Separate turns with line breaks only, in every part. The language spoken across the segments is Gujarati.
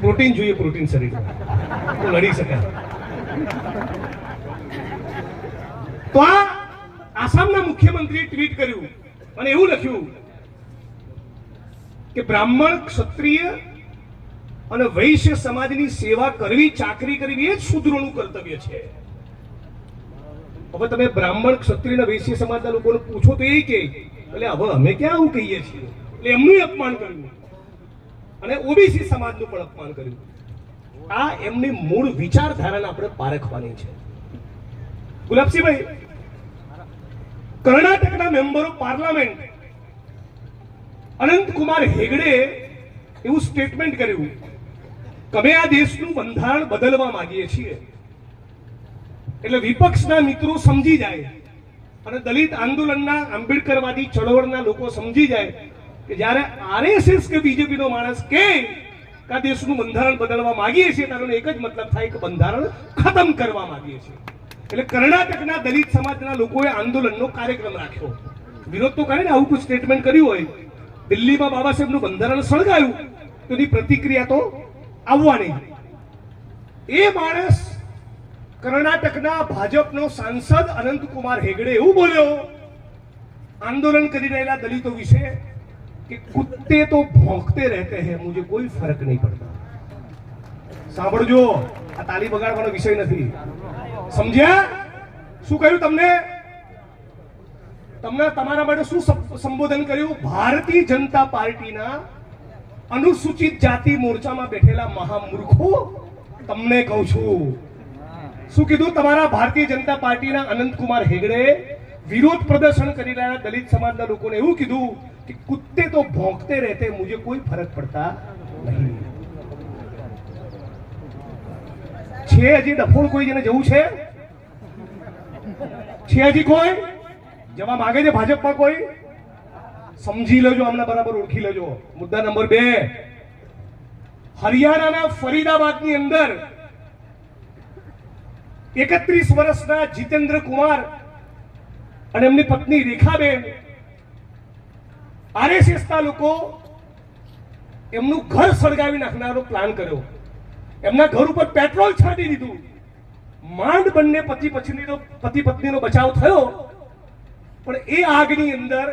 પ્રોટીન જોઈએ, પ્રોટીન શરીરમાં તો લડી શકે. તો આ આસામના મુખ્યમંત્રીએ ટ્વીટ કર્યું અને એવું લખ્યું કે બ્રાહ્મણ, ક્ષત્રિય અને વૈશ્ય સમાજની સેવા કરવી, ચાકરી કરવી એ જ શૂદ્રોનું કર્તવ્ય છે. હવે તમે બ્રાહ્મણ, ક્ષત્રિય અને વૈશ્ય સમાજના લોકોને પૂછો તો એ કહે એટલે હવે અમે ક્યાં આવું કહીએ છીએ. એટલે એમનું અપમાન કર્યું અને ઓબીસી સમાજનું પણ અપમાન કર્યું. આ એમની મૂળ વિચારધારાને આપણે પારખવાની છે. ગુલાબસિંહભાઈ, કર્ણાટકના member of parliament Anantkumar Hegde એવું સ્ટેટમેન્ટ કર્યું કે અમે આ દેશનું બંધારણ બદલવા માંગીએ છીએ. એટલે વિપક્ષના મિત્રો સમજી જાય અને દલિત આંદોલનના, આંબેડકરવાદી ચળવળના લોકો સમજી જાય કે જ્યારે આરએસએસ કે બીજેપી નો માણસ કે આ દેશનું બંધારણ બદલવા માંગીએ છીએ તારો એક જ મતલબ થાય કે બંધારણ ખતમ કરવા માંગીએ છીએ. એટલે કર્ણાટકના દલિત સમાજના લોકોએ આંદોલનનો કાર્યક્રમ રાખ્યો. વિરોધ તો કરે ને, આવું કોઈ સ્ટેટમેન્ટ કર્યું હોય. દિલ્હીમાં બાબા સાહેબનું બંધારણ સળગાયું તો એની પ્રતિક્રિયા તો આવવાની. એ માણસ કર્ણાટકના ભાજપનો સાંસદ અનંતકુમાર હેગડે એવું બોલ્યો આંદોલન કરી રહેલા દલિતો વિશે કે કુત્તે તો ભોંકતે રહેતે હૈ, મુझे કોઈ ફરક નહીં પડતા. સાંભળજો, આ તાલી બગાડવાનો વિષય નથી. સમજ્યા શું કહ્યું તમને? તમને તમારા માટે શું સંબોધન કર્યું? ભારતીય જનતા પાર્ટીના અનુસૂચિત જાતિ મોરચામાં બેઠેલા મહામૂર્ખો, તમને કહું છું. શું કીધું? તમારા ભારતીય જનતા પાર્ટીના અનંતકુમાર હેગડે વિરોધ પ્રદર્શન કરી રહેલા દલિત સમાજના લોકોને એવું કીધું કે કુત્તે તો ભોંકતે રહેતે, મુझे કોઈ ફરક પડતા નહીં. છે હજી ડફોળ કોઈ જેને જવું છે? હજી કોઈ જવા માંગે છે ભાજપમાં? કોઈ સમજી લેજો, હમણાં બરાબર ઓળખી લેજો. મુદ્દા નંબર 2, હરિયાણાના ફરીદાબાદની અંદર 31 વર્ષના જીતેન્દ્ર કુમાર અને એમની પત્ની રેખાબેન, આરએસએસ ના લોકો એમનું ઘર સળગાવી નાખનારો પ્લાન કર્યો. એમના ઘર ઉપર પેટ્રોલ છાંટી દીધું. માંડ બંને પતિ પત્નીનો બચાવ થયો, પણ એ આગની અંદર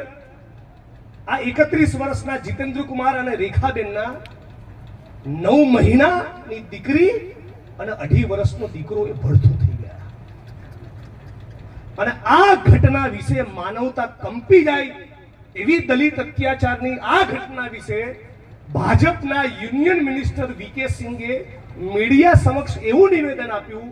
આ 31 વર્ષના જીતેન્દ્ર કુમાર અને રેખાબેનના 9 મહિનાની દીકરી અને 2.5 વર્ષનો દીકરો એ ભડથું થઈ ગયા. અને આ ઘટના વિશે માનવતા કંપી જાય એવી દલિત અત્યાચારની આ ઘટના વિશે ભાજપના યુનિયન મિનિસ્ટર વીકે સિંઘે મીડિયા સમક્ષ એવું નિવેદન આપ્યું